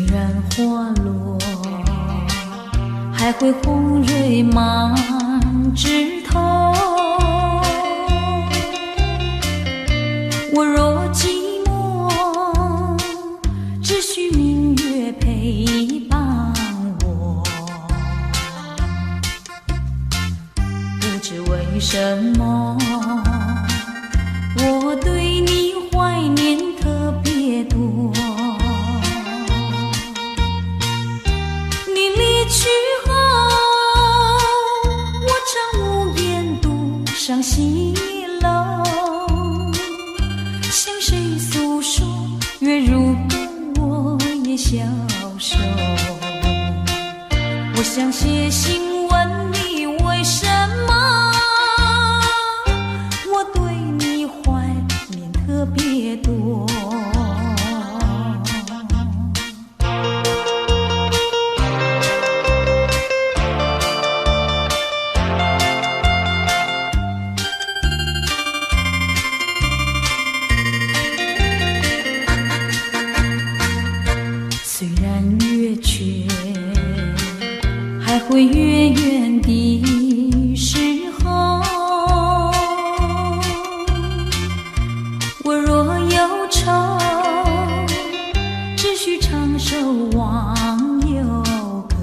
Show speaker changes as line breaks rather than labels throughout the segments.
然花落，还会红蕊满枝头。我若寂寞，只需明月陪伴我。不知为什么，我对你怀念特别多。你离去后，我常无言独上西楼，向谁诉说？月如歌，我也消瘦。我想写信问你，为什么我对你怀念特别多。虽然月缺，还会月圆的时候。我若忧愁，只需唱首忘忧歌。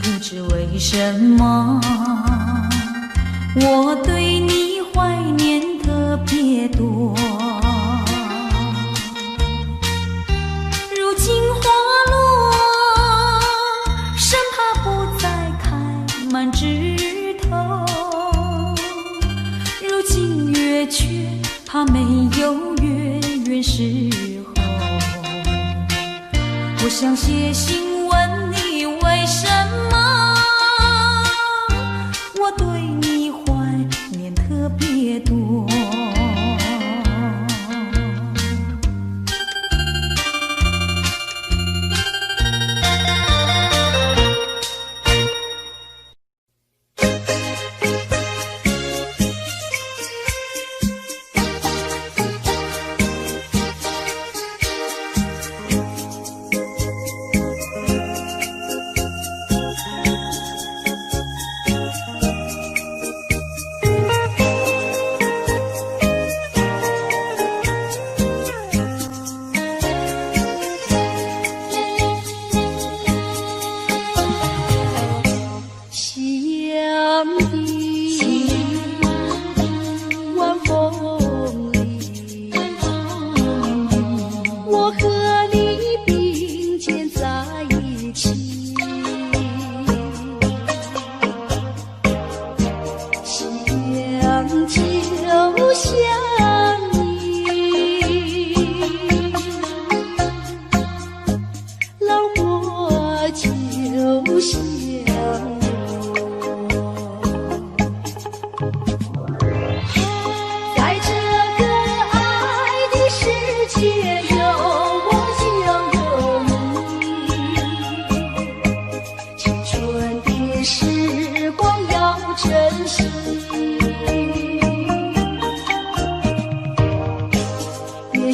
不知为什么，我对你怀念特别多。如今花落，生怕不再开满枝头。如今月缺，怕没有月圆时候。我想写信问你，为什么我对你怀念特别多。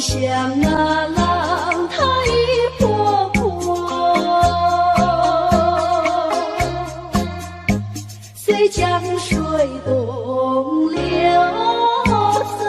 像那浪它一波波，随江水东流走。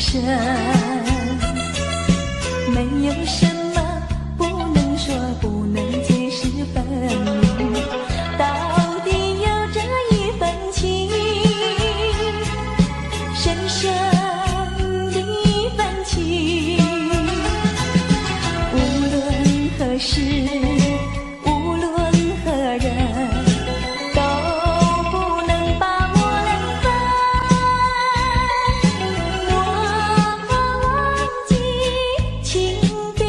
深，没有什么不能说，不能解释分明，到底有这一份情，深深的一份情，无论何时，无论何人，都不能把我两分。我忘记，请别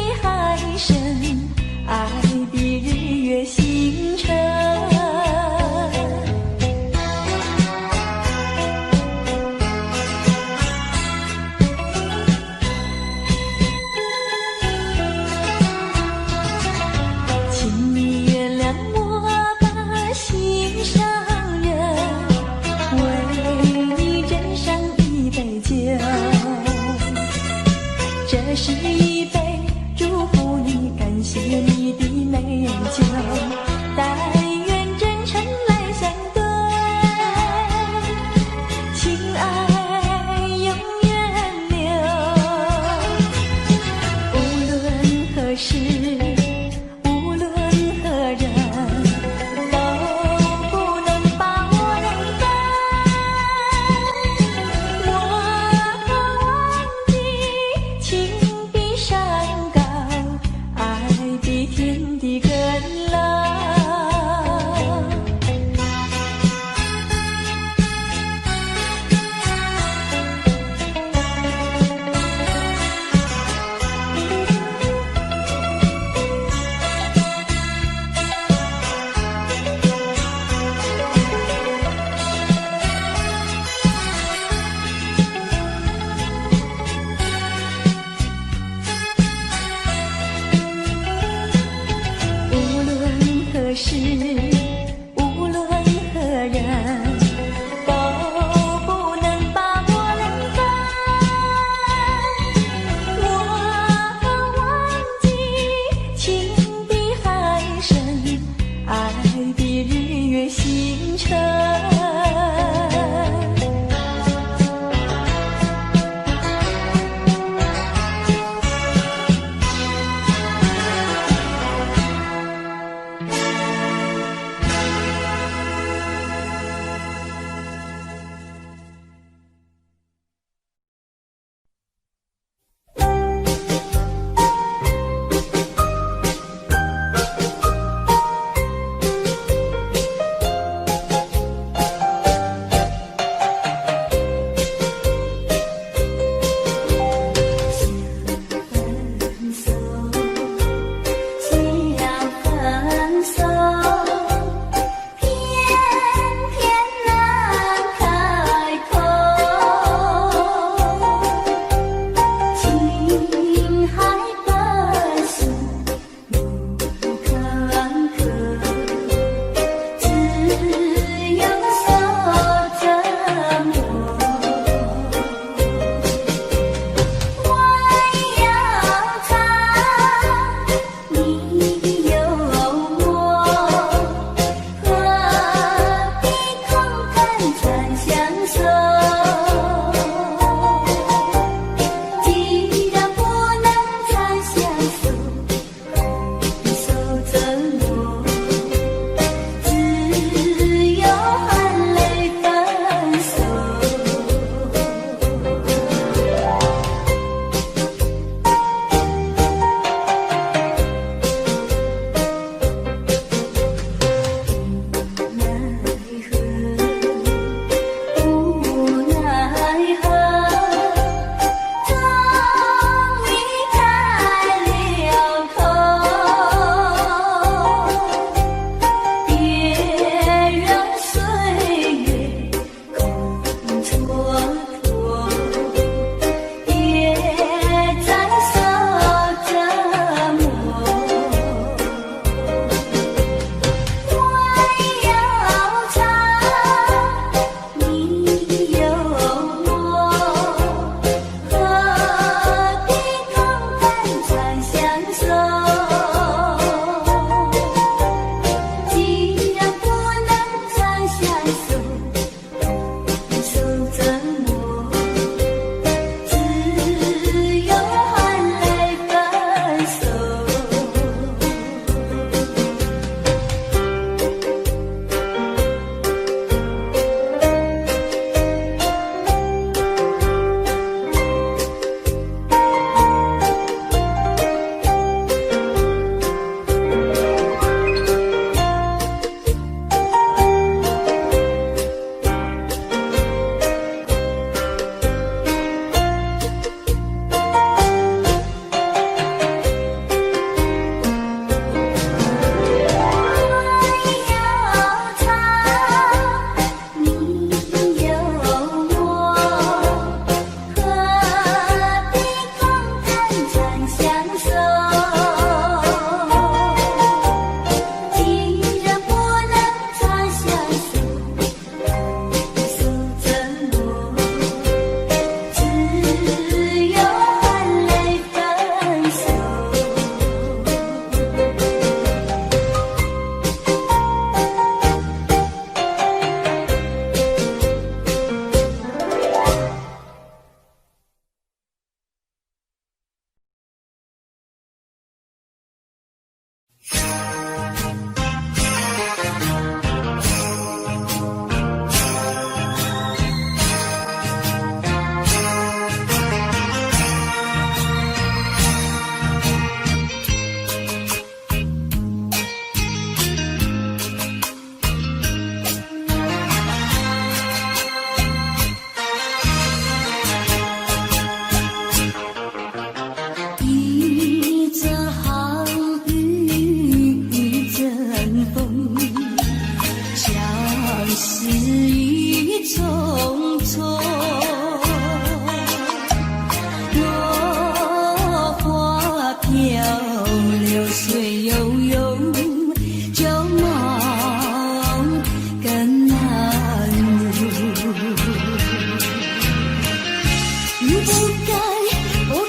不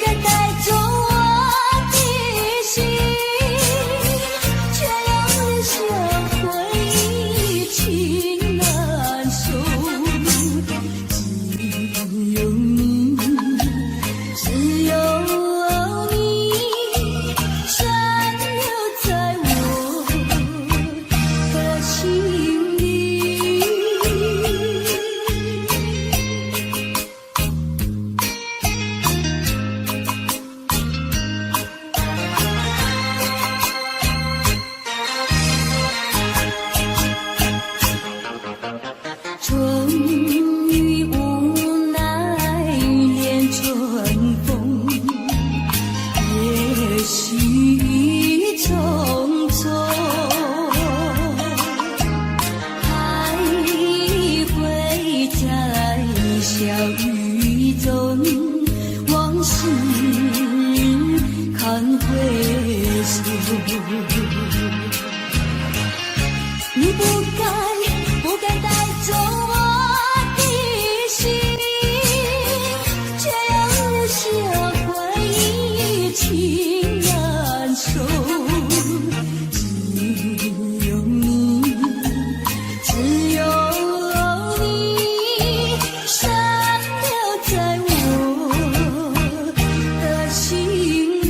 该带走我的心，却又留下回忆情难收。只有你，只有你，残留在我的心里。春雨无奈恋春风，也许匆匆，还会在小雨中，往事看回首。你不该带走我的心，却又留下回忆情难收。只有你，只有你，残留在我的心里。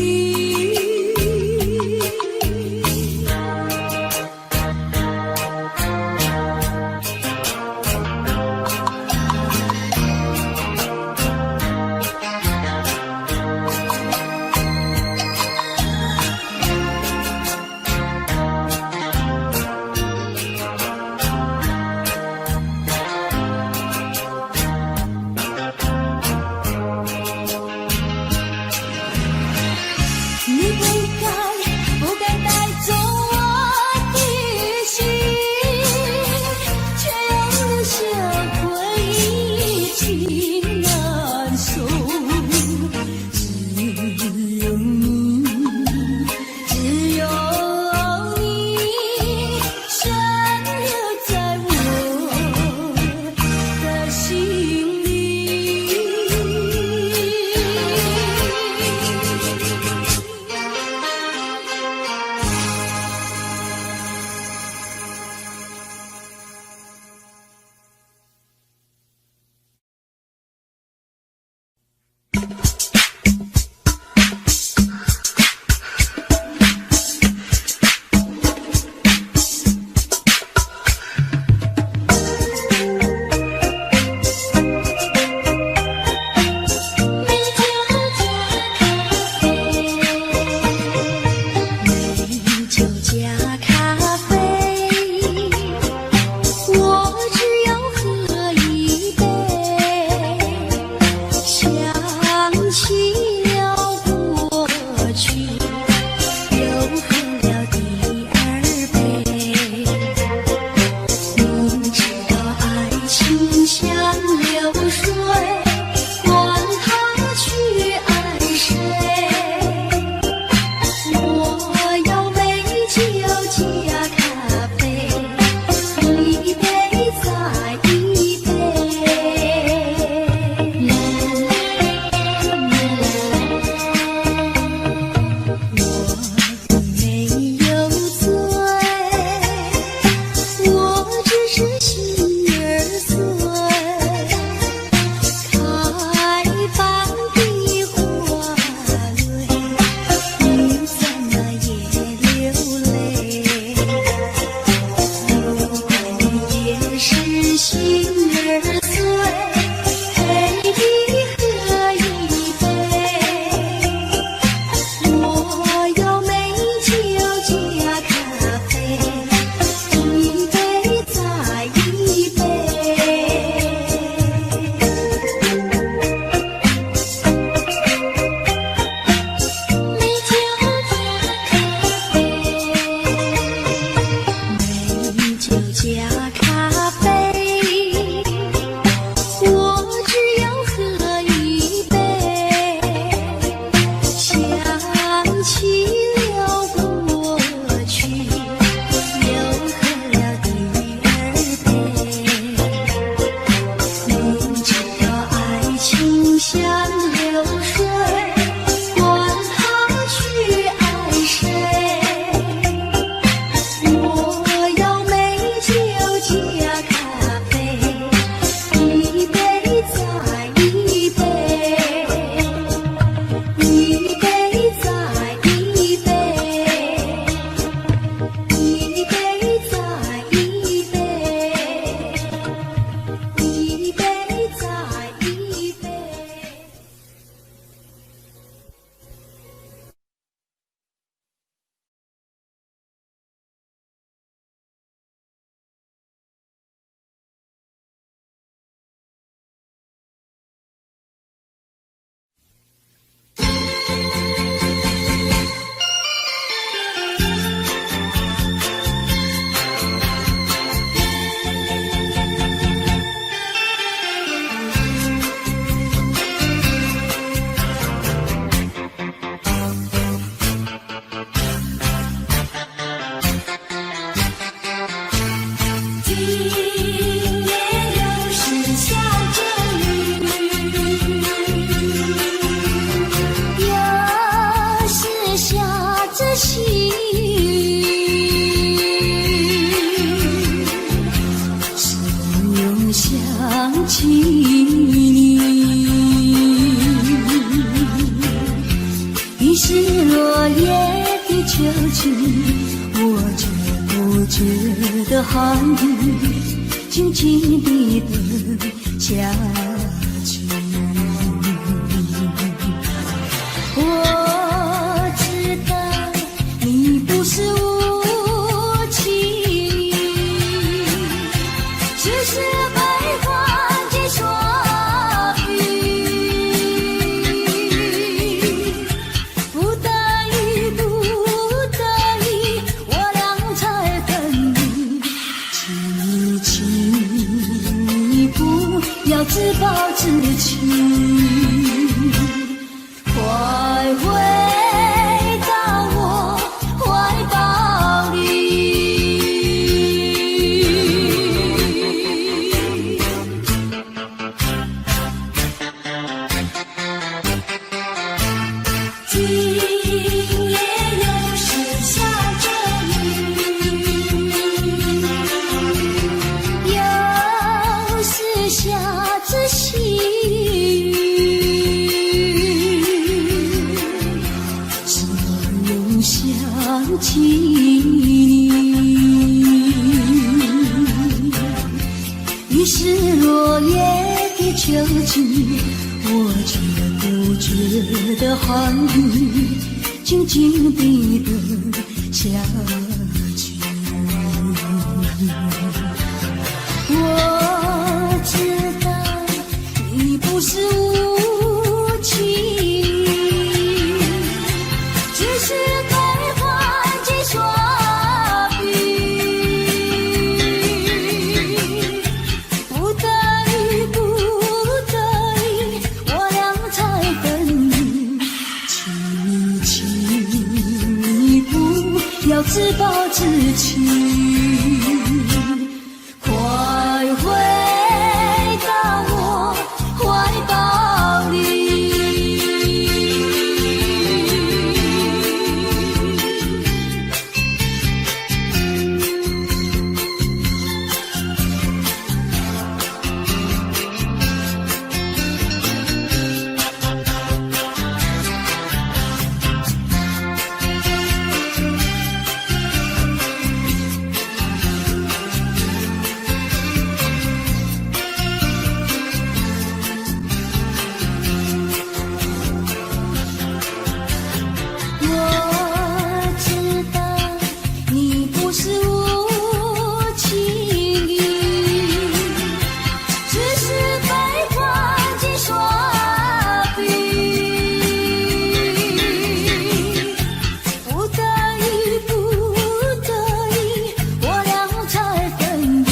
秋去，我觉不觉得寒雨轻轻地等下去。我知道你不是无情，只是悲欢几说语，不得已，不得已，我俩才分离。请你不要自暴自弃，快回到我怀抱里。今夜又是下着雨，又是下着细雨，只有想起你。于是落叶的秋去，我却不觉得寒雨静静地等下去。我知道你不是无情，只是悲欢几说语，不得已，不得已，我俩才分离。请你不要自暴自弃，快回到我怀抱里。我知道你不是无情，只是悲欢几说语，不得已，不得已，我俩才分离。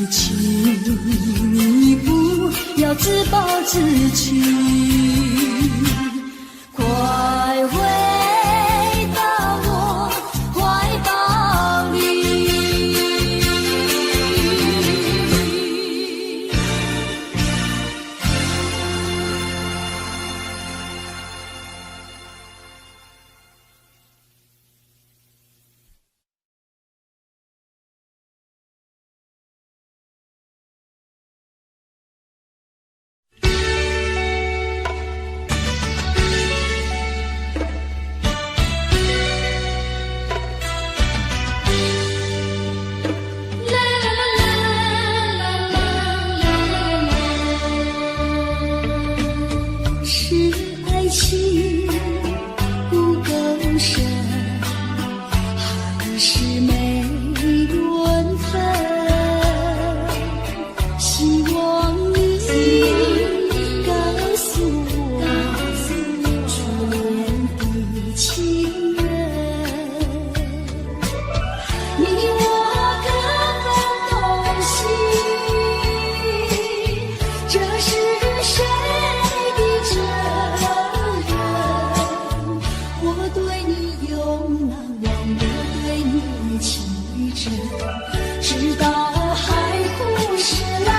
请你不要自暴自弃，快回到我怀抱里。是爱情不够深，还是没缘分？希望你告诉我，初恋的情人，你我感同心，这是谁的责任？我对你永难忘，我对你情真，直到海枯石烂，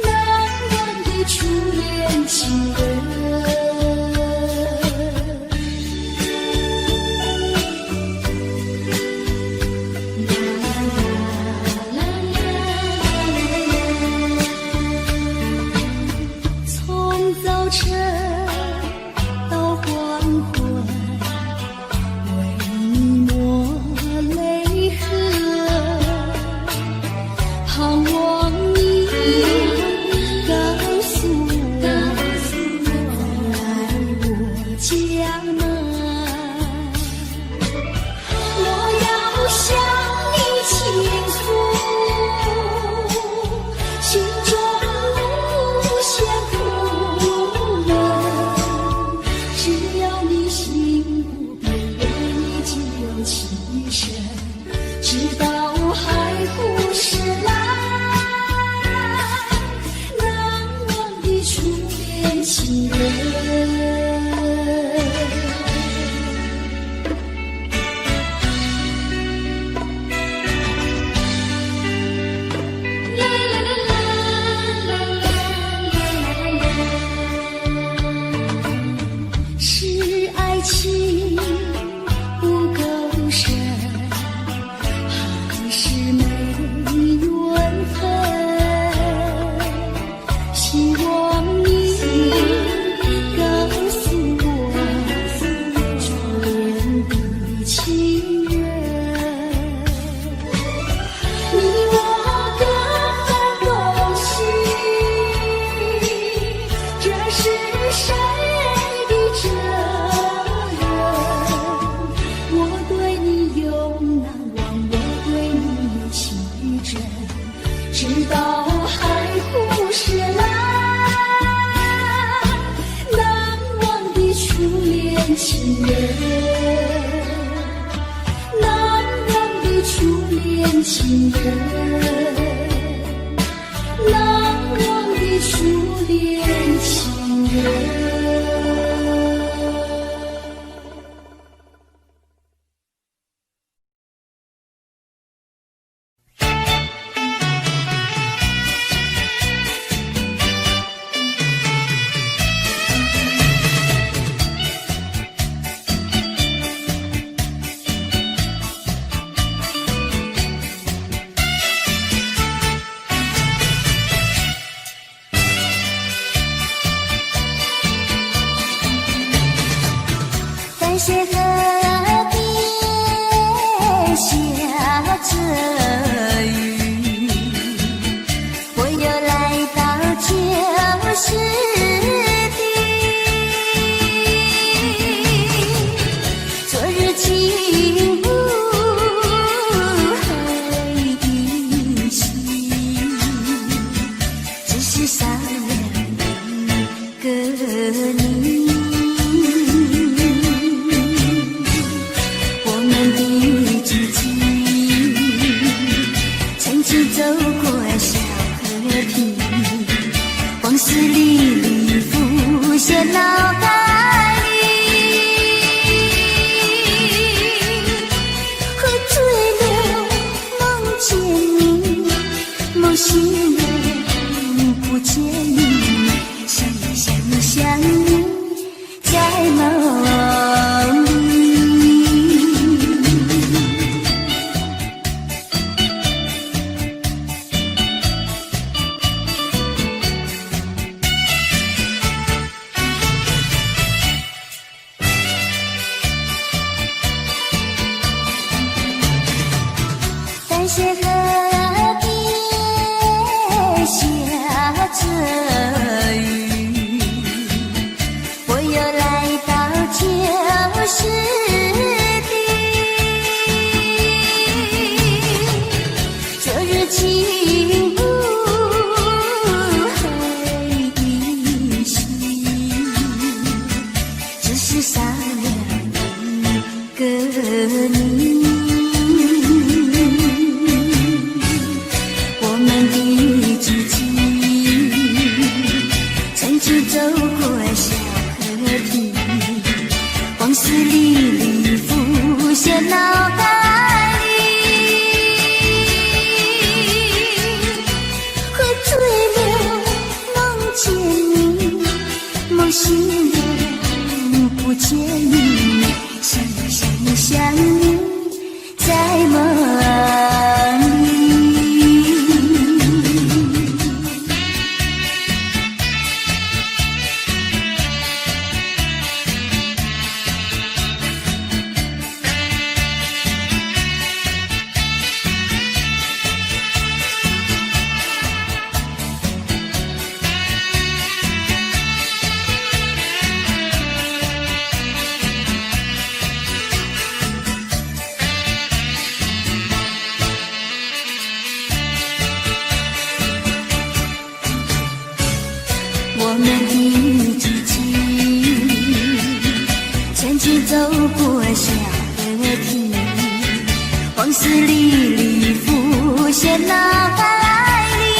难忘的初恋情人。啦啦啦啦啦啦啦。淡水河边下着雨，我又来到旧时地。昨日情不黑依稀，只是少了一个你。走过小河堤，往事历历浮现脑海里，喝醉了梦见你，梦醒了不见你，想你在梦里。淡水河边下着雨，我又来到旧时地。昨日情不黑依稀，只是少了一个你。走过小河堤，往事历历浮现脑海里，喝醉了梦见你，梦醒了不见你，想你在梦里。我们的知己曾经走过小河堤，往事历历浮现脑海里，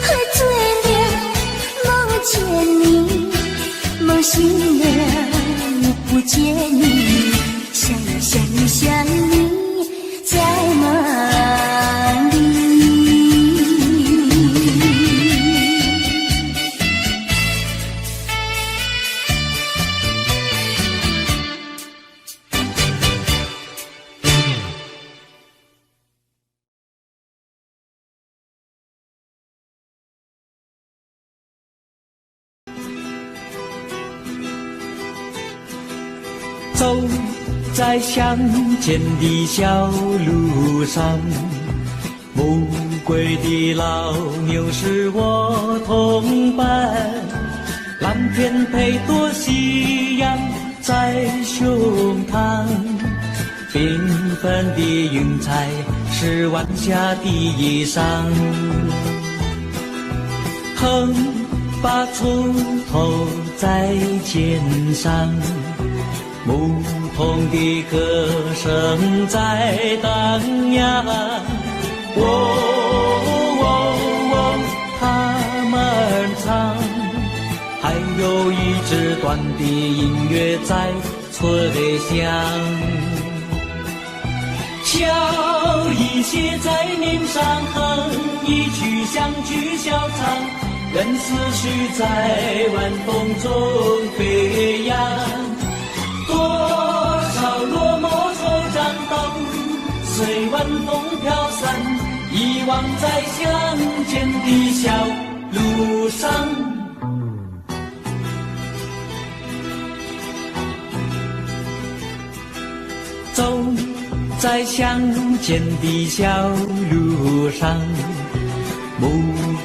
喝醉了梦见你，梦醒了不见你，想你在梦里。
走在乡间的小路上，暮归的老牛是我同伴，蓝天配朵夕阳在胸膛，缤纷的云彩是晚霞的衣裳，横把锄头在肩上，牧童的歌声在荡漾，他音乐在吹响。笑意写在脸上，哼一曲相聚小唱，任思绪在晚风中飞扬。多少落寞惆怅都随晚风飘散，遗忘在乡间的小路上。走在乡间的小路上，暮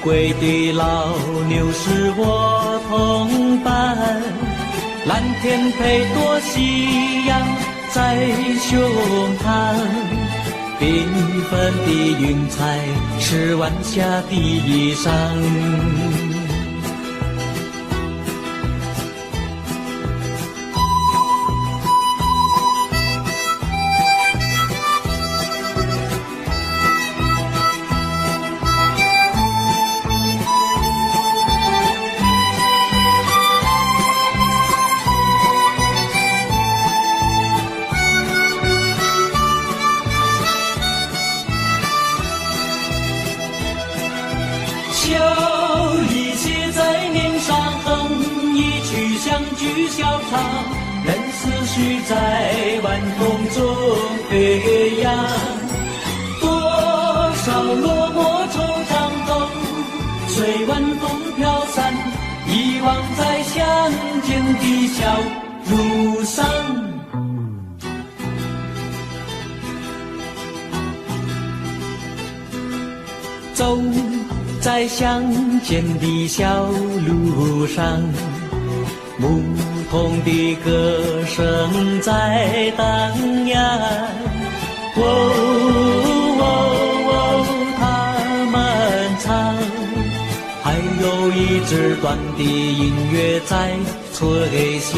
归的老牛是我同伴，蓝天配朵夕阳在胸膛，缤纷的云彩是晚霞的衣裳。任思绪在晚风中飞扬，多少落寞惆怅都随晚风飘散，遗忘在乡间的小路上。走在乡间的小路上，牧童的歌声在荡漾，他们唱，还有一支短的音乐在吹响，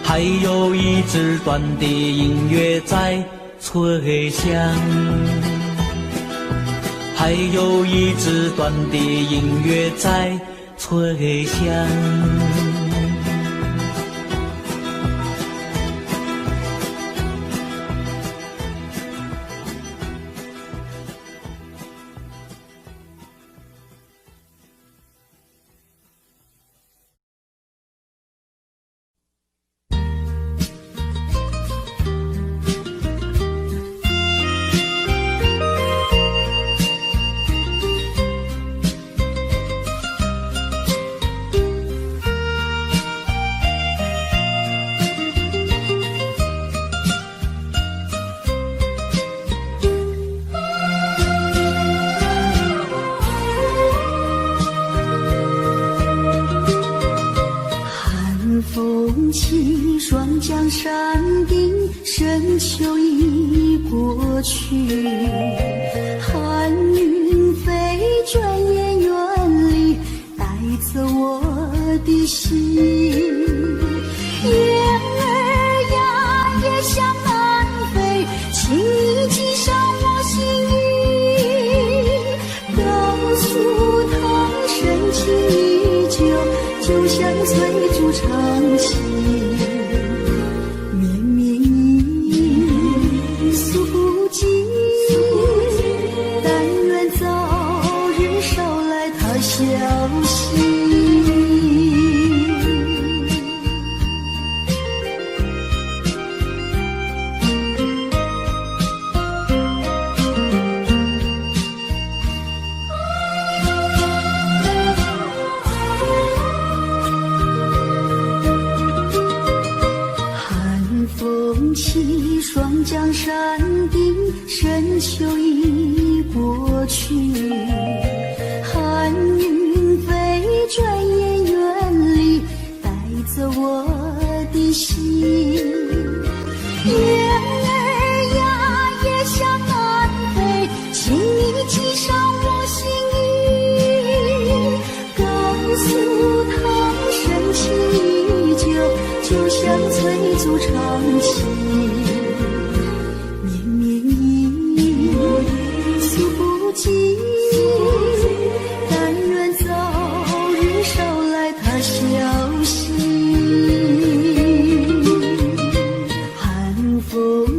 还有一支短的音乐在吹响，还有一支短的音乐在吹响。
双江山顶，深秋已过去，寒云飞，转眼远离，带走我的心。雁儿呀，也向南飞，请你记上我心意，告诉他深情依旧，就像翠竹长青。双江山顶，深秋已过去，寒云飞，转眼远离，带走我的心。雁儿呀，也向南飞，请你记上我心意，告诉他深情依旧，就像翠竹长青。但愿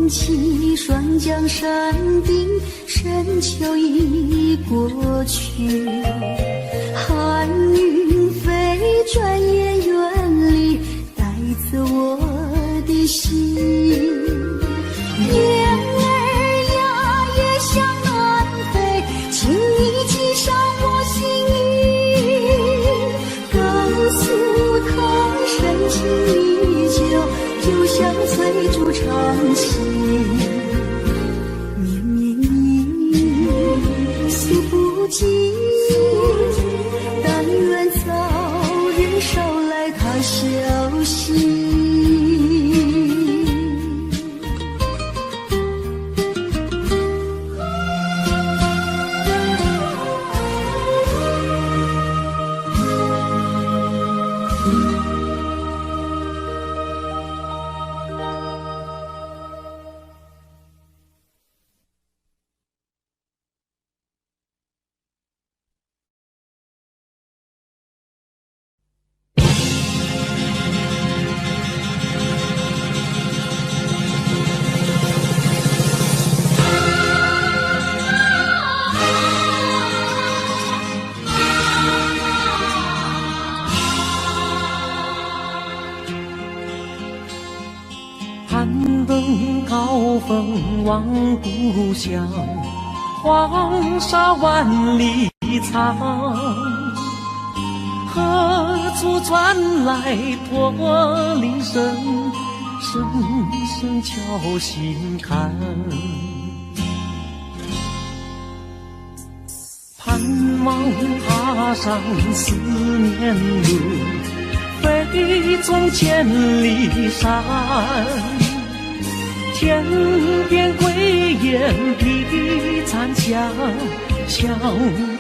风起，双江山顶，深秋已过去。寒云飞，转眼远离，带走我的心。雁儿呀，也向南飞，请你系上我心意，告诉他深情依旧，就像翠竹长青。绵绵意诉不尽，但愿早日捎来他消息。
攀登高峰望故乡，黄沙万里长。何处传来驼铃声，声声敲心坎。盼望踏上思念路，飞纵千里山。天边归雁披残香，相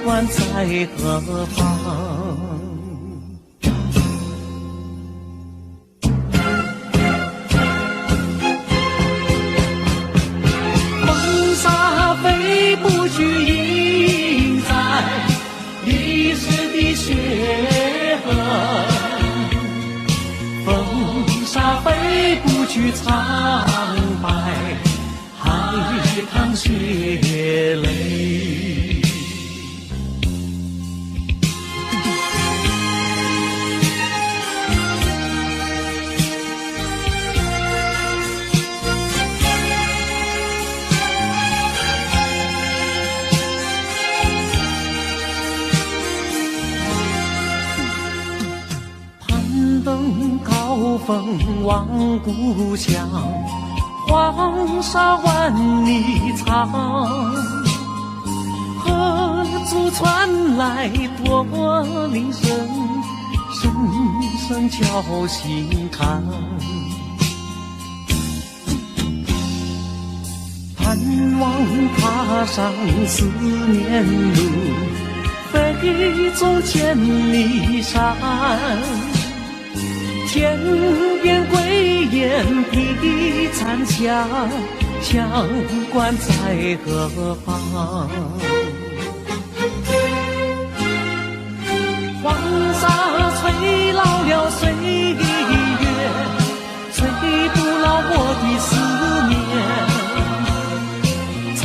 关在何方？风沙飞不去，印在历史的血痕。风沙飞不去，苍白海棠血泪。攀登高峰望故乡，黄沙万里长。何处传来驼铃声，声声敲心坎。盼望踏上思念路，飞纵千里山。天边归雁披残香，相关在何方？黄沙吹老了岁月，吹不老我的思念。曾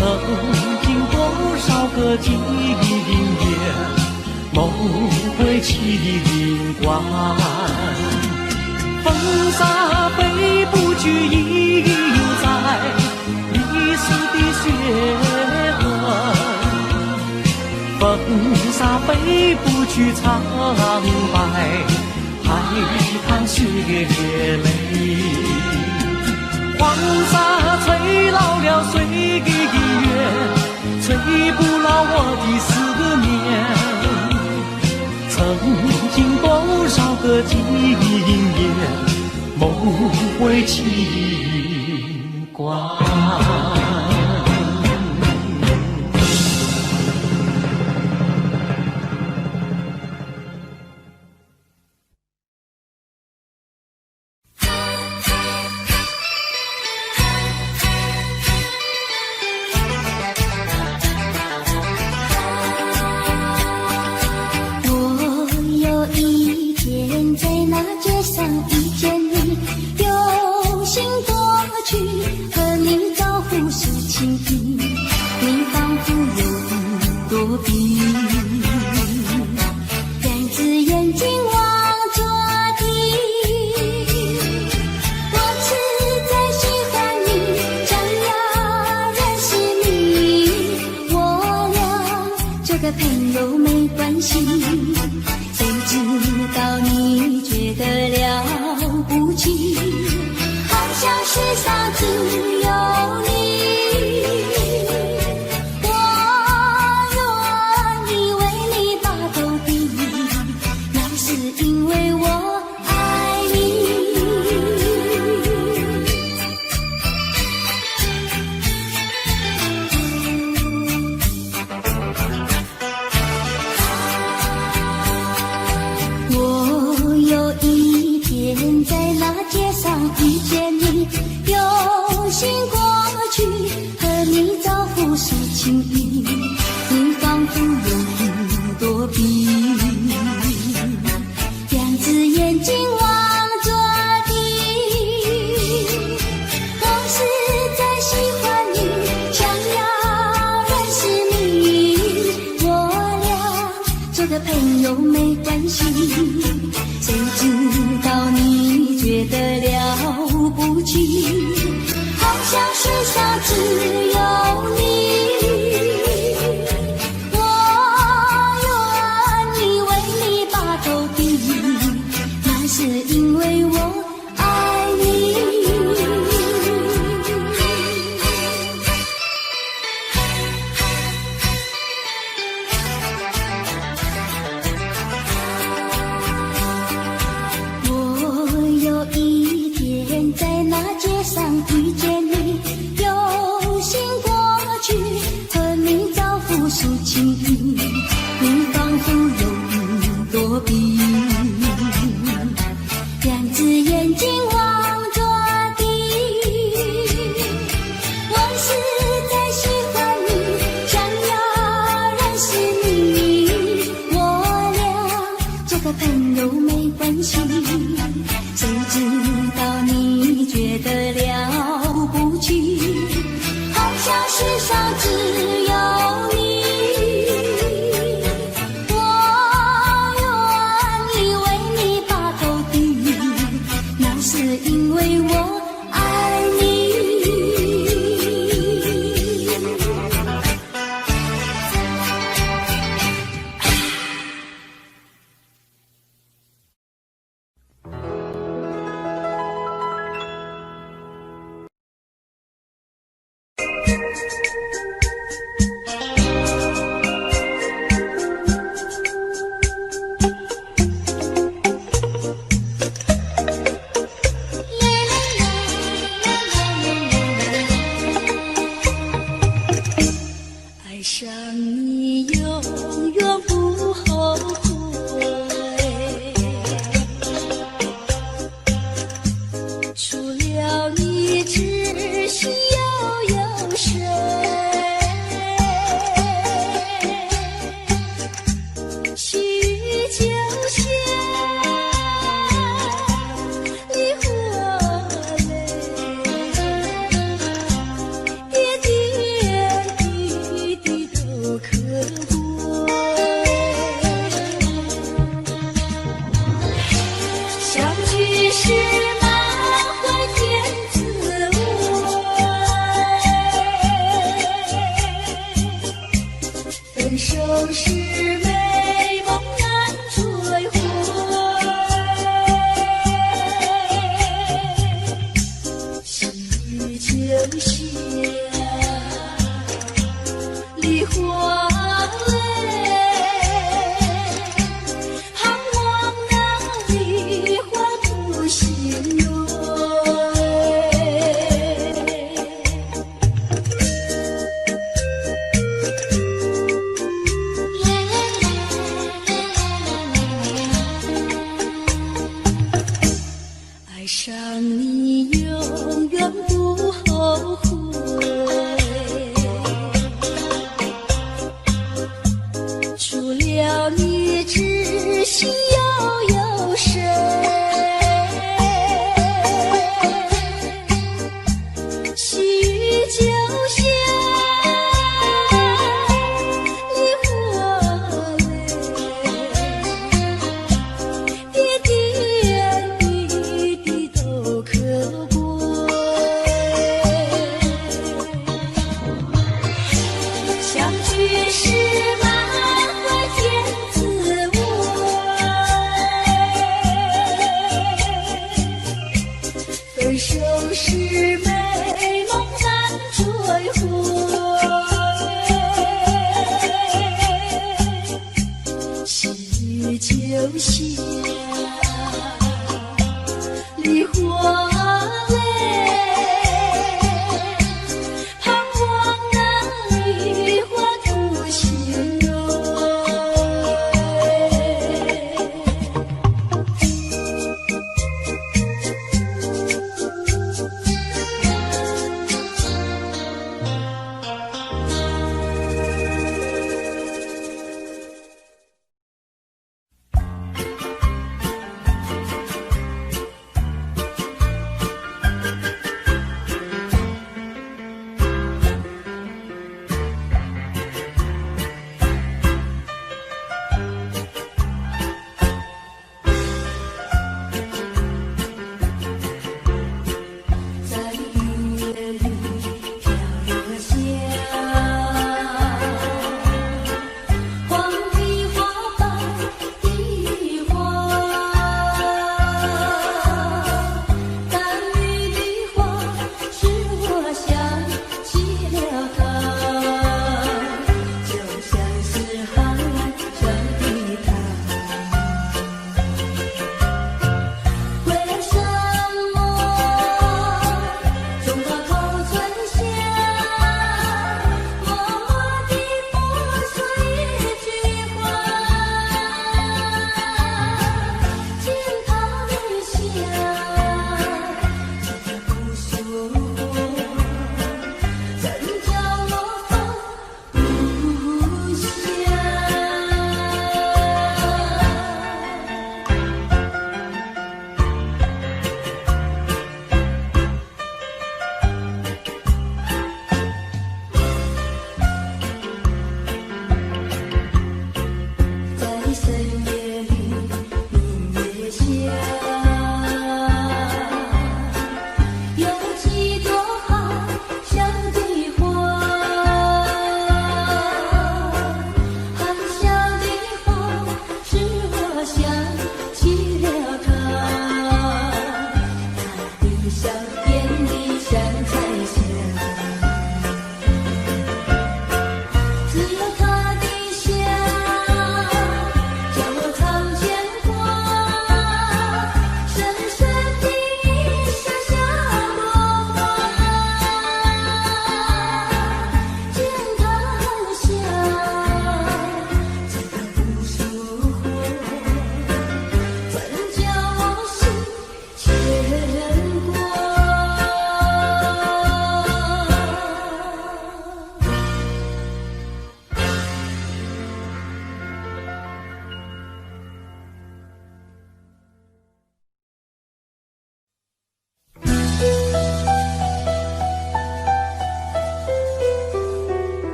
经多少个今夜，梦回清关。风沙飞不去，印在历史的血痕。风沙飞不去，苍白海棠血泪。黄沙吹老了岁月，吹不老我的思念。曾经多少个今夜，梦回清关。
在那街上遇见你，用心多去，和你招呼诉情意，你仿佛有一朵笔，两只眼睛望着地。我实在喜欢你，想要认识你，我俩做个朋友没关系。谁知道你觉得了不起，好像世上只有你。我愿意为你把头低，那是因为我爱你。我有一天在那街上遇见你，有心过去和你招呼诉情意，你仿佛有一朵笔，两只眼睛望着地。我实在喜欢你，想要认识你，我俩做个朋友没关系。谁知道你觉得了不起，好像世上只有你。我愿意为你把头低，那是因为我爱你。我有一天在那街上遇见你，有心过去和你招呼诉情意，你仿佛有一朵笔，两只眼睛望着地。我实在喜欢你，想要认识你，我俩做个朋友没关系。谁知道你觉得了不起，好像世上只有你。我愿意为你把头低，那是因为我爱你。爱上你永远不后悔，除了你只需要有谁？须臾就像梨花泪，点点滴滴都可贵。相聚时满怀甜滋味，分手时美梦难追回。细雨就像梨花泪，盼望那梨花不心蕊。爱上你永远不后悔。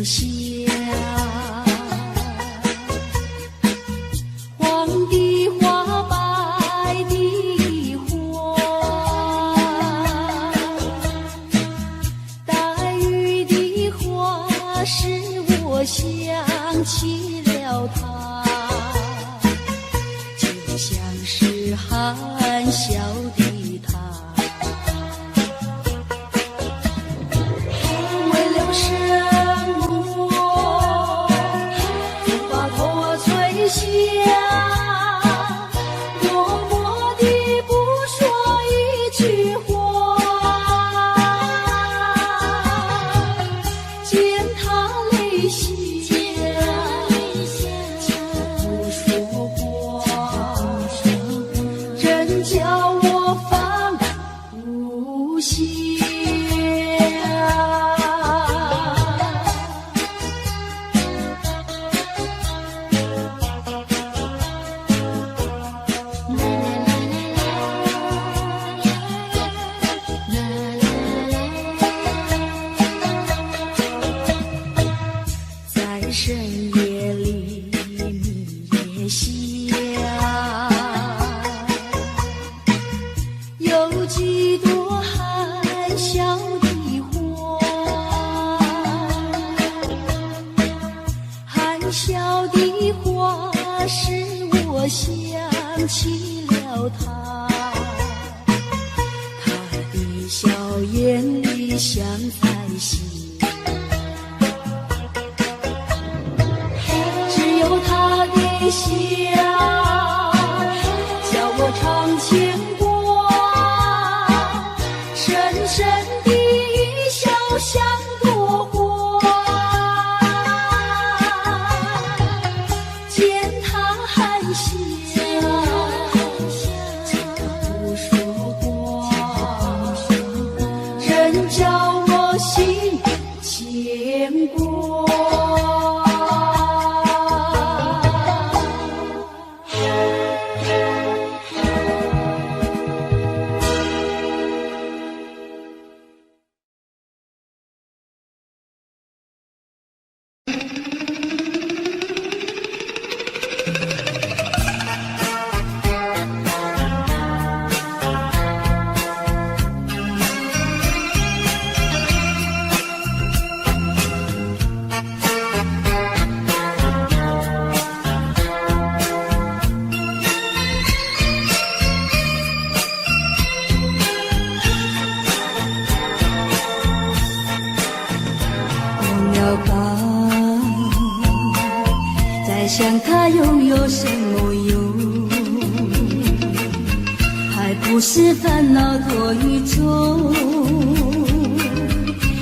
香。黄的花，白的花，带雨的花，使我想起了他，就像是含笑的他。为了生活，把头垂下，默默地不说一句话，见他泪下，不说话，真叫我放不下。在深夜里，你也想，有几朵含笑的花，含笑的花使我想起了他，他的笑眼里像彩星。只有他的笑，叫我常牵挂，深深的一笑像朵花，见他含笑，不说话，真叫我心牵挂。在想他拥有什么用？还不是烦恼多于众，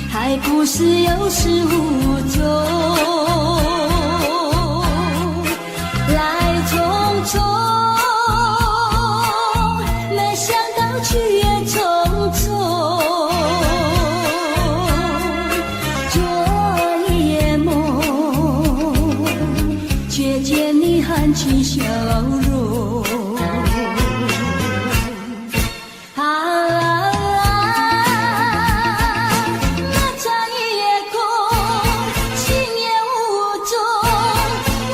还不是有始无终，来匆匆，没想到去也匆匆。见你含起笑容，那场夜空，心也无踪，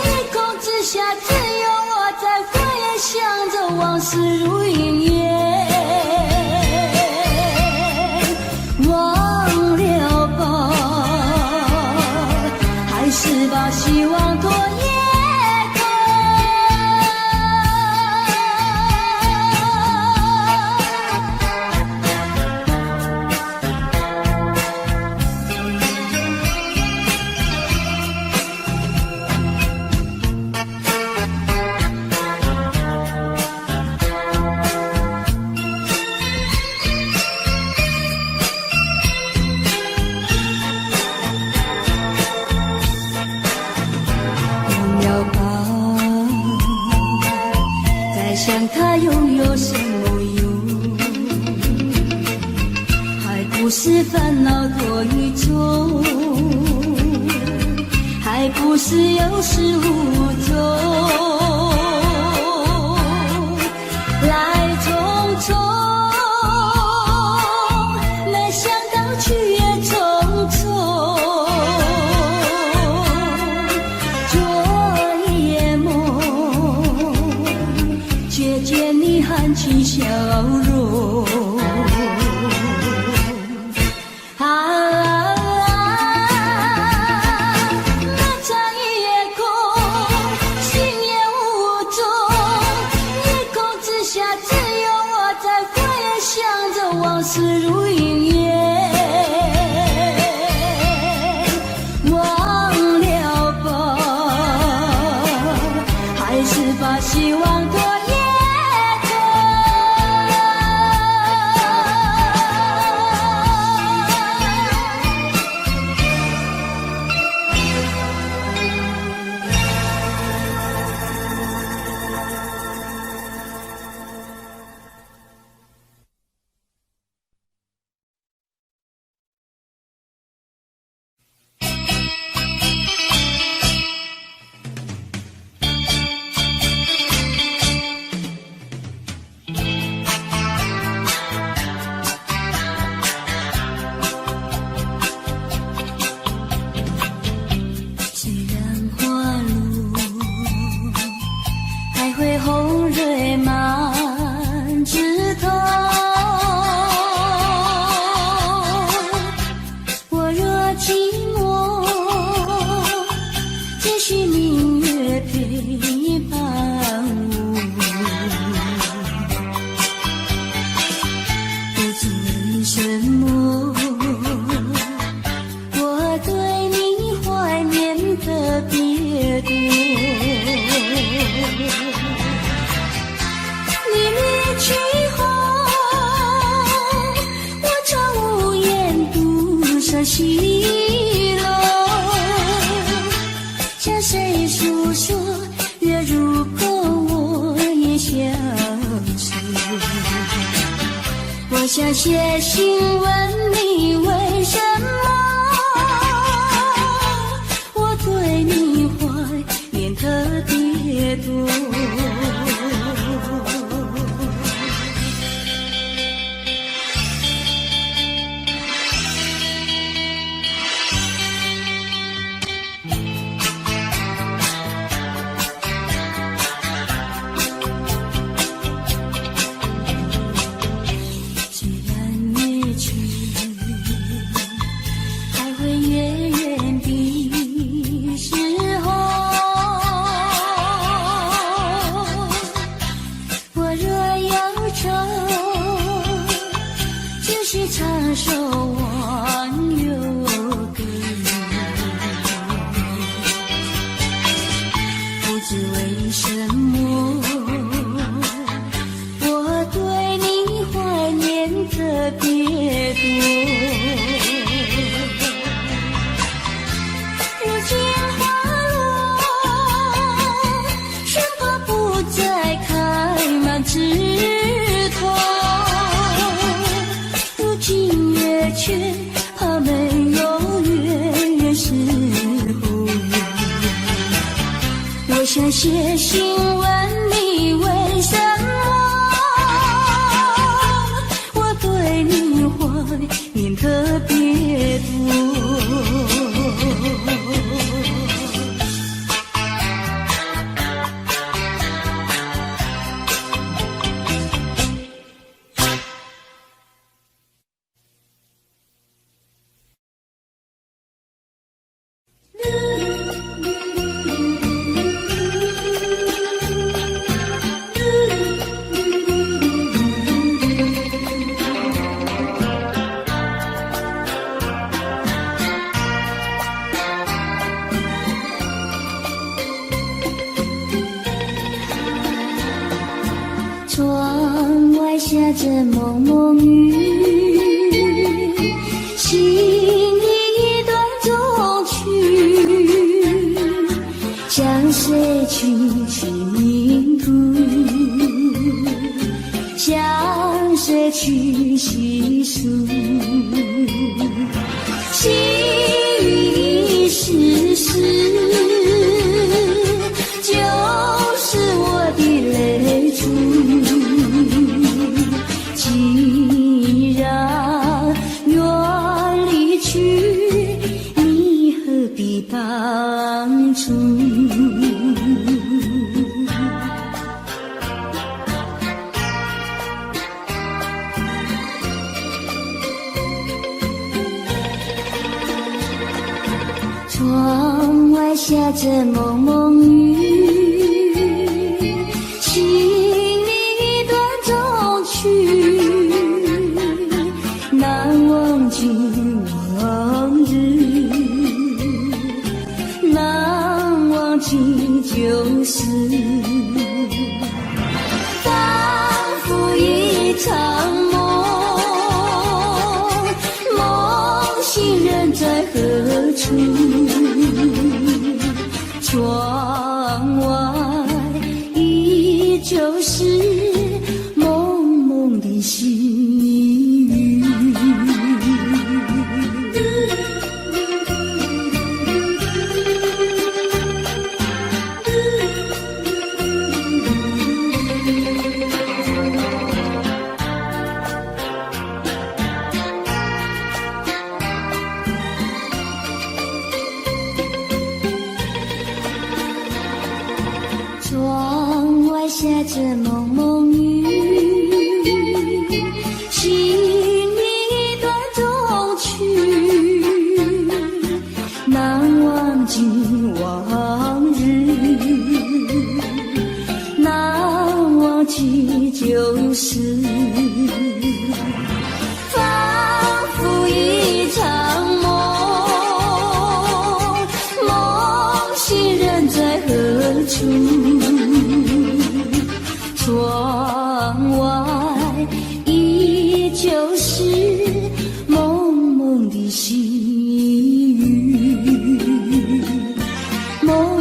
夜空之下只有我在回想着往事如云烟，忘了吧，还是把希望托夜。想他拥有什么用？还不是烦恼多于众，还不是有始无终，来匆匆，没想到去也匆匆。向谁诉说？月如歌，我也相思。我想写信问你，为什么我对你怀念特别多？长守望有个你，不知为什么我对你怀念特别多。如今花落，生怕不再开满枝头。却怕没有月时候，我想写信问你，为什么我对你怀念特别多？窗外下着蒙蒙雨，心里一段衷曲，向谁去倾吐，向谁去细数，细雨丝丝，就是我的泪珠。既然愿离去，你何必当初？窗外下着蒙蒙雨，心里一段衷曲，难忘记往日，难忘记旧事，仿佛一场梦，梦醒人在何处？窗外依旧是蒙蒙的细雨。窗外下着蒙蒙雨，心里一段衷曲，难忘记往日，难忘记旧事，仿佛一场梦，梦醒人在何处？窗外依旧是蒙蒙的细雨，蒙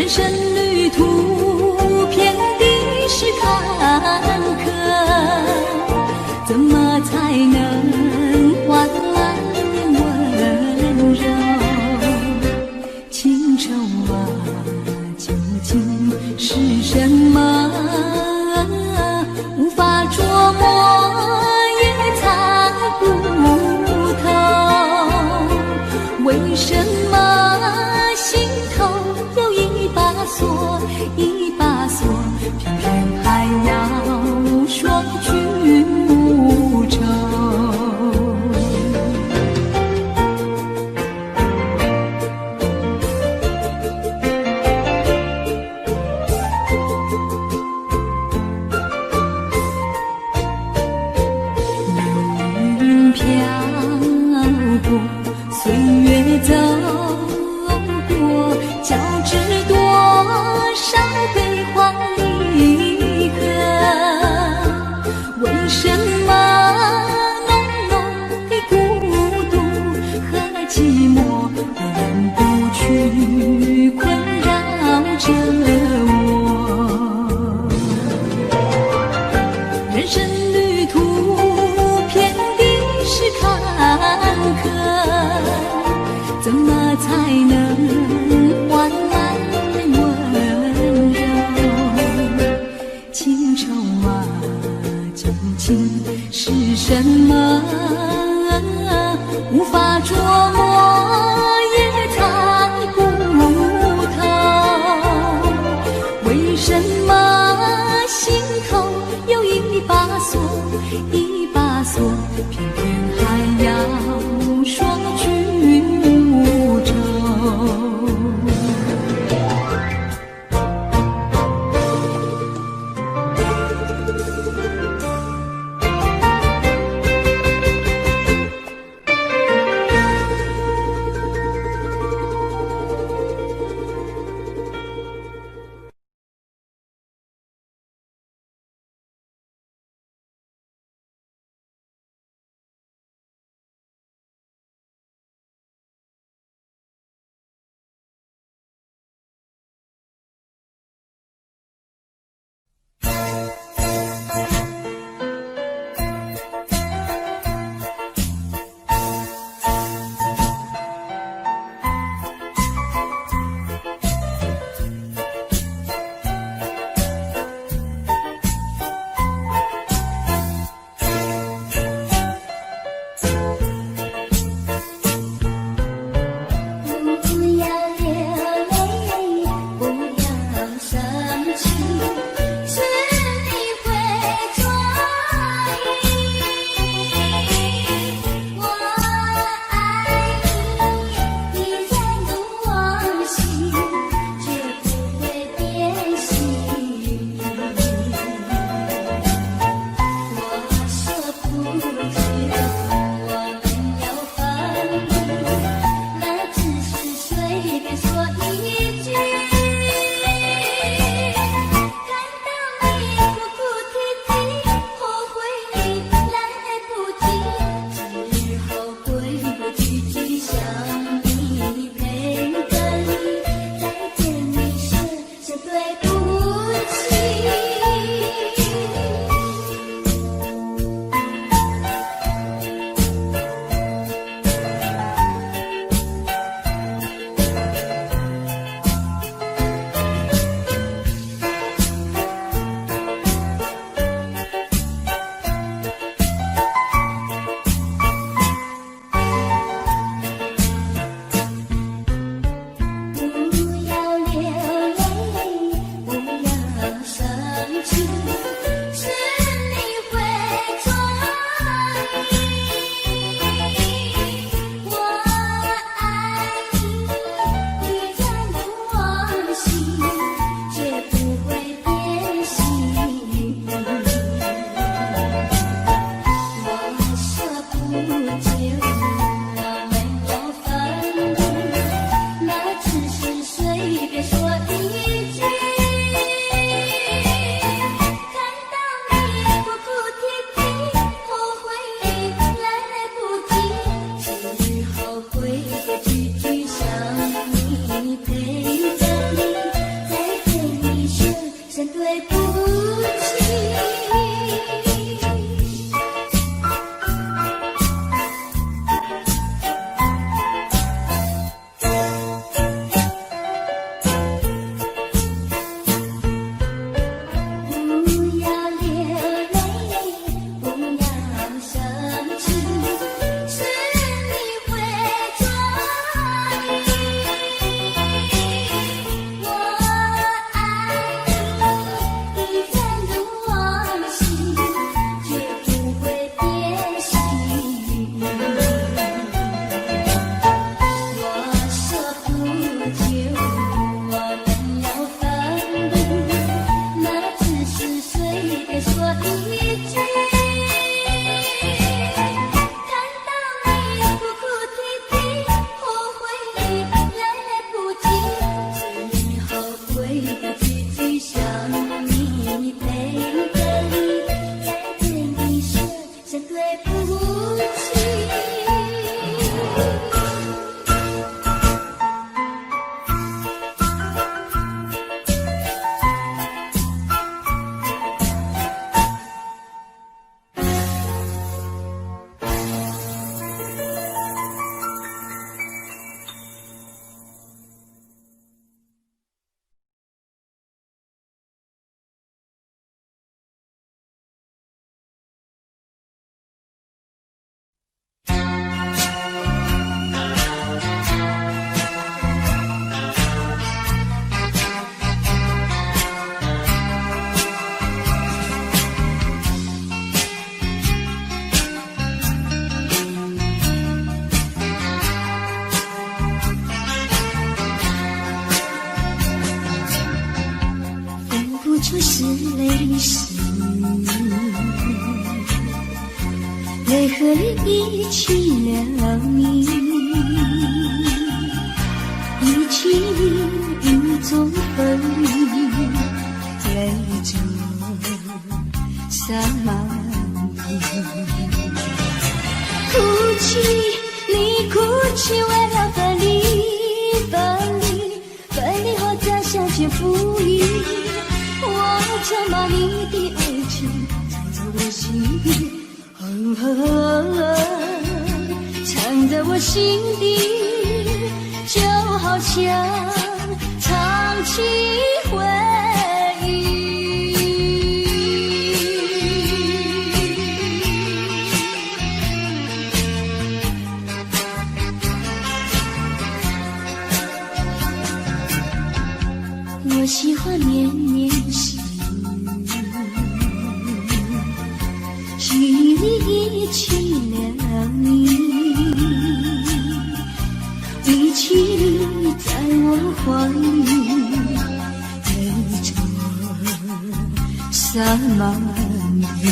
人生旅途遍地是坎坷，怎么才能换来温柔？情愁啊，究竟是什么？无法捉摸，也猜不透。为什么心头有一把锁，一把锁，偏偏还要说句无愁？飘过，岁月走过，交织多少悲欢离合？为什么浓浓的孤独和寂寞仍不去困扰着我？人生旅途遍地是坎坷，怎么才能换来温柔？情愁啊，究竟是什么？无法捉摸，也猜不透。为什么心头有一把锁，一把锁，偏偏还要说句无愁？出是泪湿，泪和泪一起了你，一起雨中风雨，泪中洒满地。哭泣，你哭泣，为了分离，分离，分离后再相见不易。我曾把你的爱情藏在我心底，藏在我心底，就好像唱起回忆。我喜欢绵绵诗，曲里一起了你，一起在我怀里，泪中洒满地。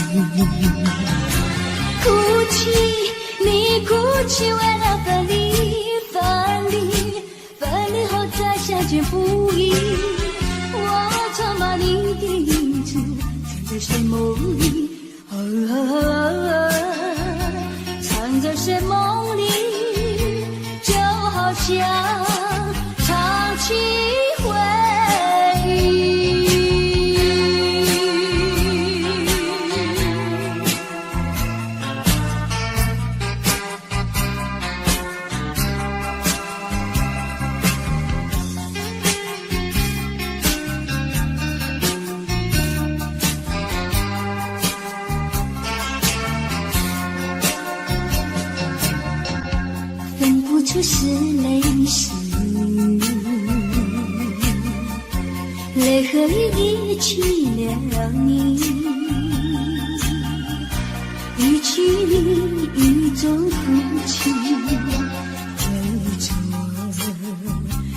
哭泣，你哭泣，为了分离，分离，分离后再相见不易。我曾把你的影子藏在睡梦里，藏在睡梦里，就好像唱起回忆。是泪湿，泪和雨一起了你，一起雨中哭泣，泪中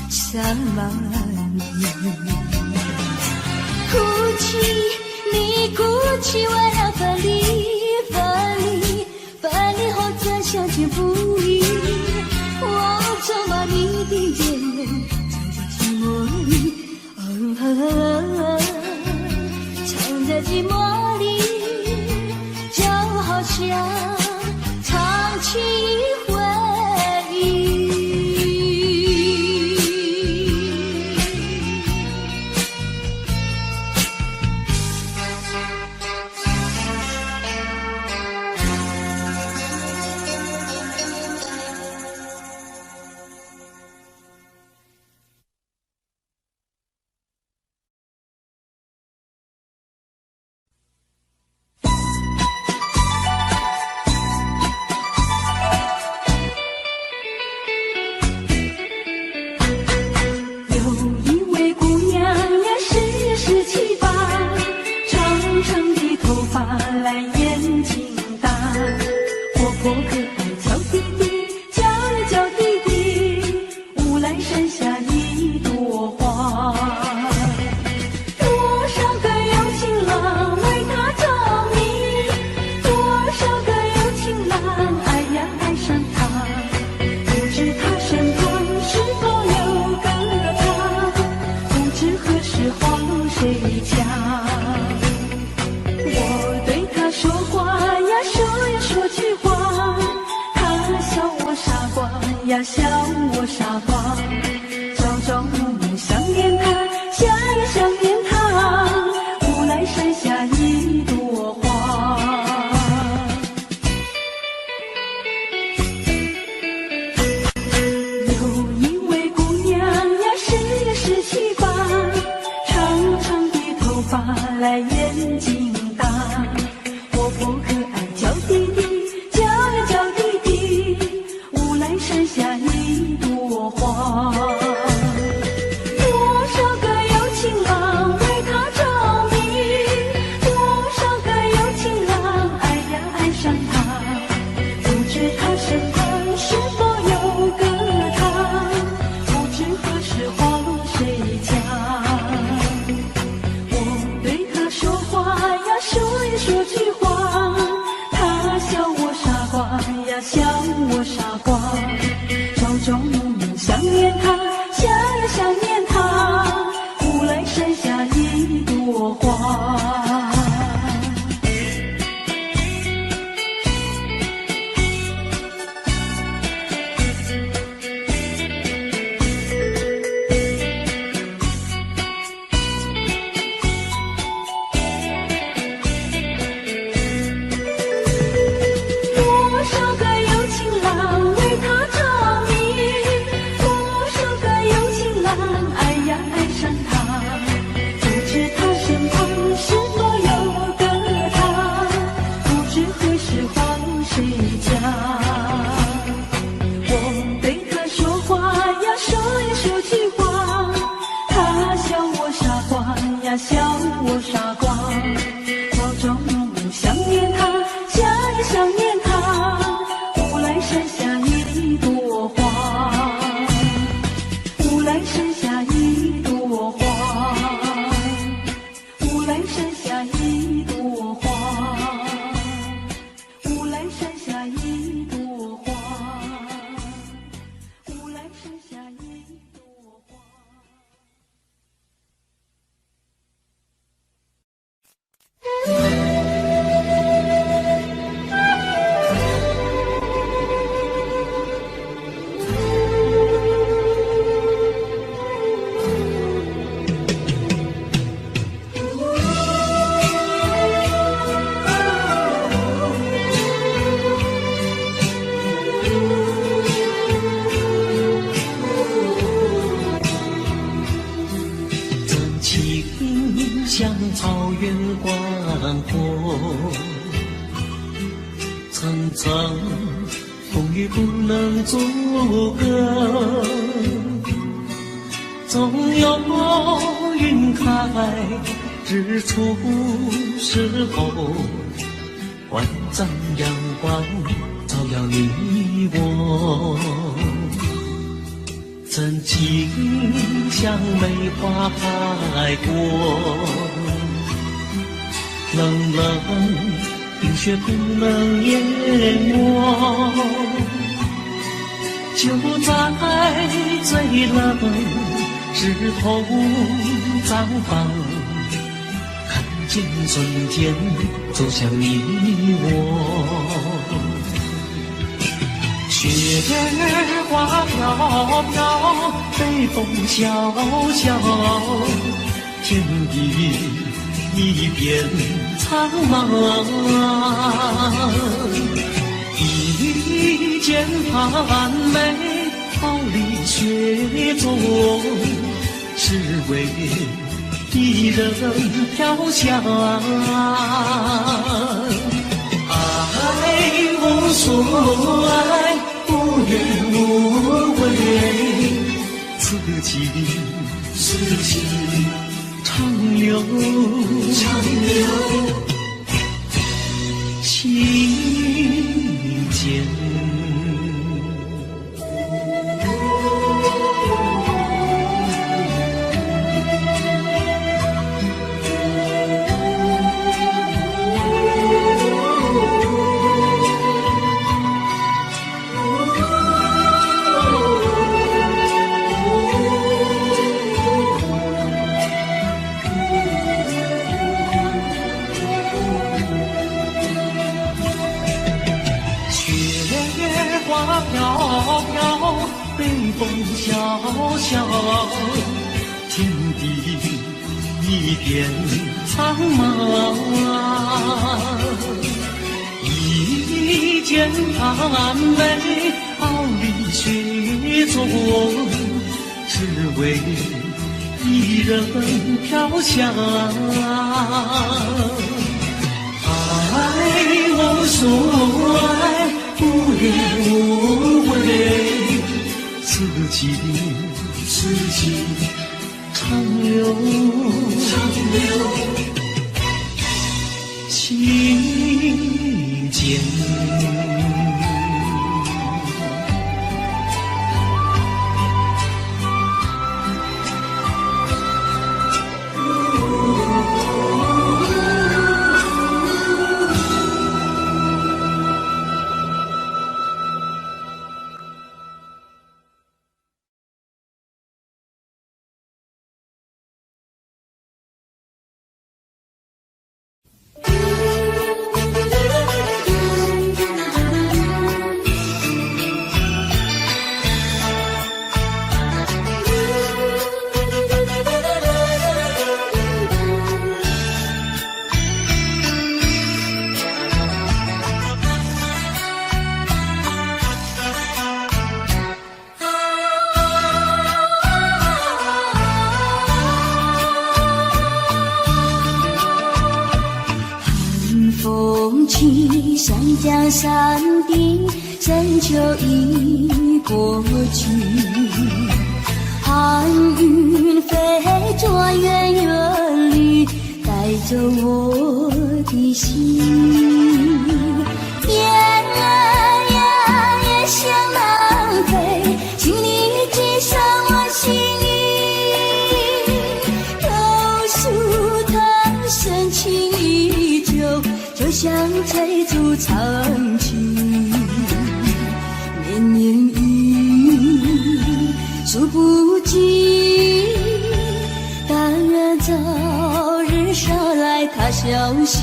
洒满地。哭泣，你哭泣，为了分离，分离，分离后再相见不易。我曾把你的眼泪藏在寂寞里，藏在寂寞里，就好像唱起回忆。
呀，笑我傻瓜，朝朝暮暮想念他，想呀想念他，无来山下一朵花。有一位姑娘呀，是17、8，长长的头发来眼睛大，活泼可爱叫弟弟，叫呀叫弟弟，无来山下一朵花。多少个有情郎为她着迷，多少个有情郎爱呀爱上她，不知她身旁是否有个他，不知何时换谁家。我对做傻瓜，花妆容梦想念他，想也想念他。乌来山下一朵花，乌来山下一朵花，乌来山下一朵花，乌来山下一朵花，乌来山下一朵花。
真情像草原广阔，层层风雨不能阻隔，总有云开日出时候，万丈阳光照耀你我。真情像梅花开过，冷冷冰雪不能淹没，就在最冷时候绽放，看见瞬间走向你我。雪儿花飘飘，北风萧萧，天地一片苍茫。一剑寒梅，毫厘雪中，只为一人飘香。爱无所爱，无怨无悔，此情长留心间。花飘飘，北风萧萧，天地一片苍茫。一剑寒梅，毫厘雪中，只为一人飘香。爱无所爱，无怨无悔，此情长留心间。
去，山江山顶，深秋已过去。寒云飞着远远里，带心。雁儿呀，也想南飞，请你寄上我心意。告诉他，深情依旧，就像翠竹长青。绵绵雨，数不尽，但愿早日捎来他消息。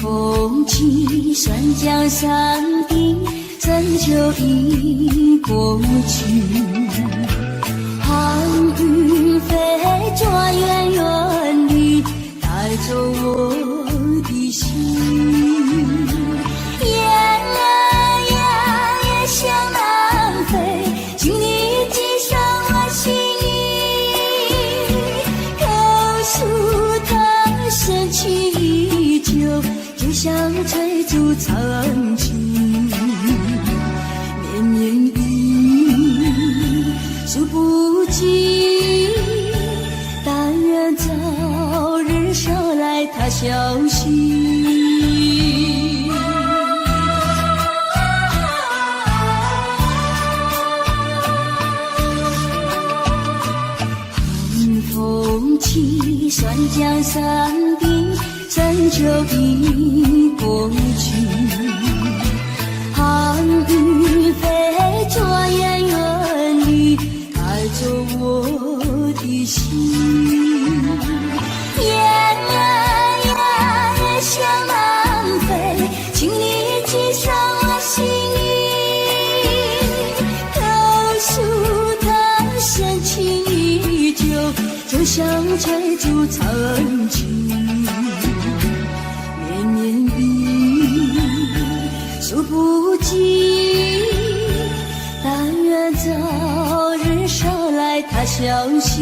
风起，酸江山顶，深秋已过去。寒云飞转远远地，带走我的心。雁儿呀，也向南飞，请你寄上我心意。告诉他，深情依旧，就像翠竹长青。绵绵雨，数不尽，但愿早日捎来他消息。寒风起，酸江山顶，深秋已过去。寒雨飞转远远地，带走我的心。雁儿呀，也向南飞，请你寄上我心意。告诉他，深情依旧，就像翠竹长青。绵绵雨，数不尽，但愿早日捎来他消息。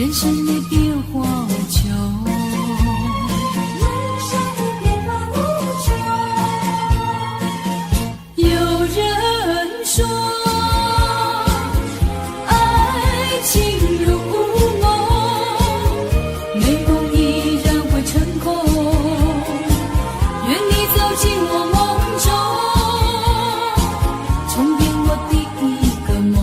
人生的变化无穷，
人生的变化无穷。
有人说，爱情如梦，美梦依然会成空。愿你走进我梦中，重编我第一个梦。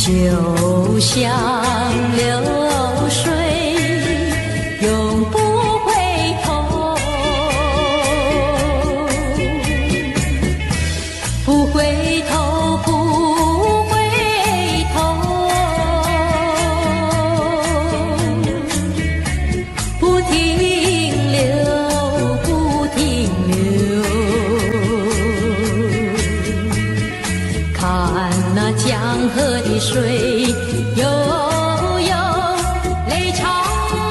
就像流水，永不回头，不回头，不回头，不停留，不停留。看那江河的水悠悠，泪长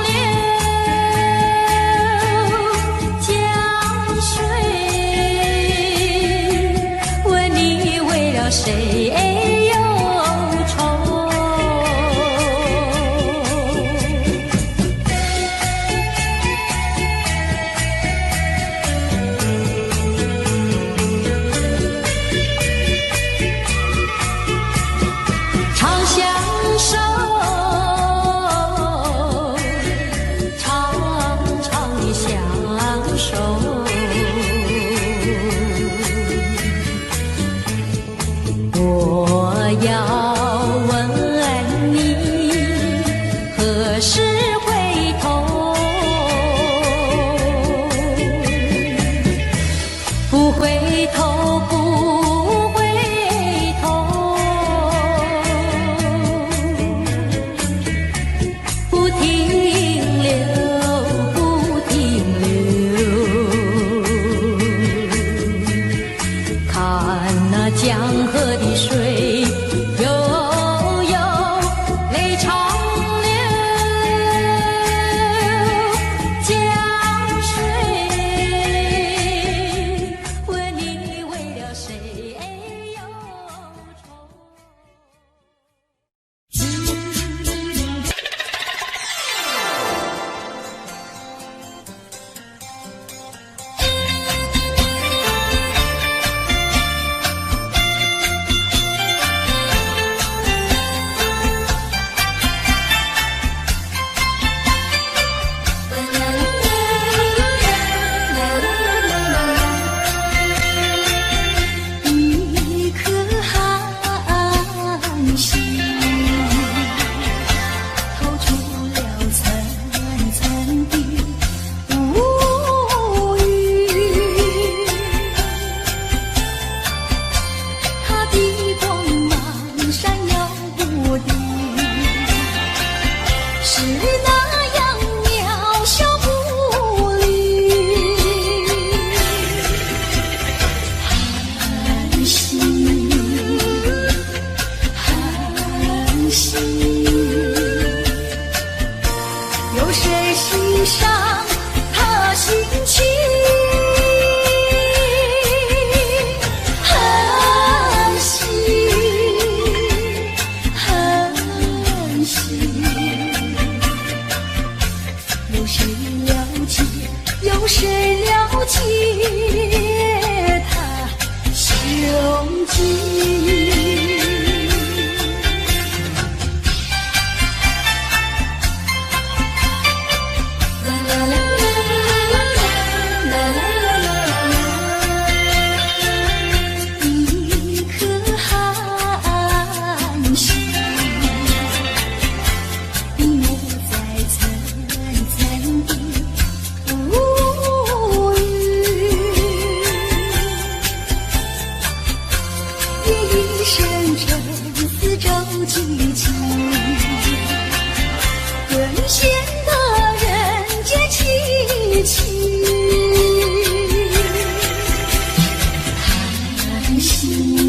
流。江水问你为了谁忧愁？长相守，长长的相守。我要问你，何时回头？不回头，不回头，不停留，不停留。看那江河的水悠悠，泪长流。江水问你为了谁忧愁？生死照几起，更显得人间凄凄。叹息。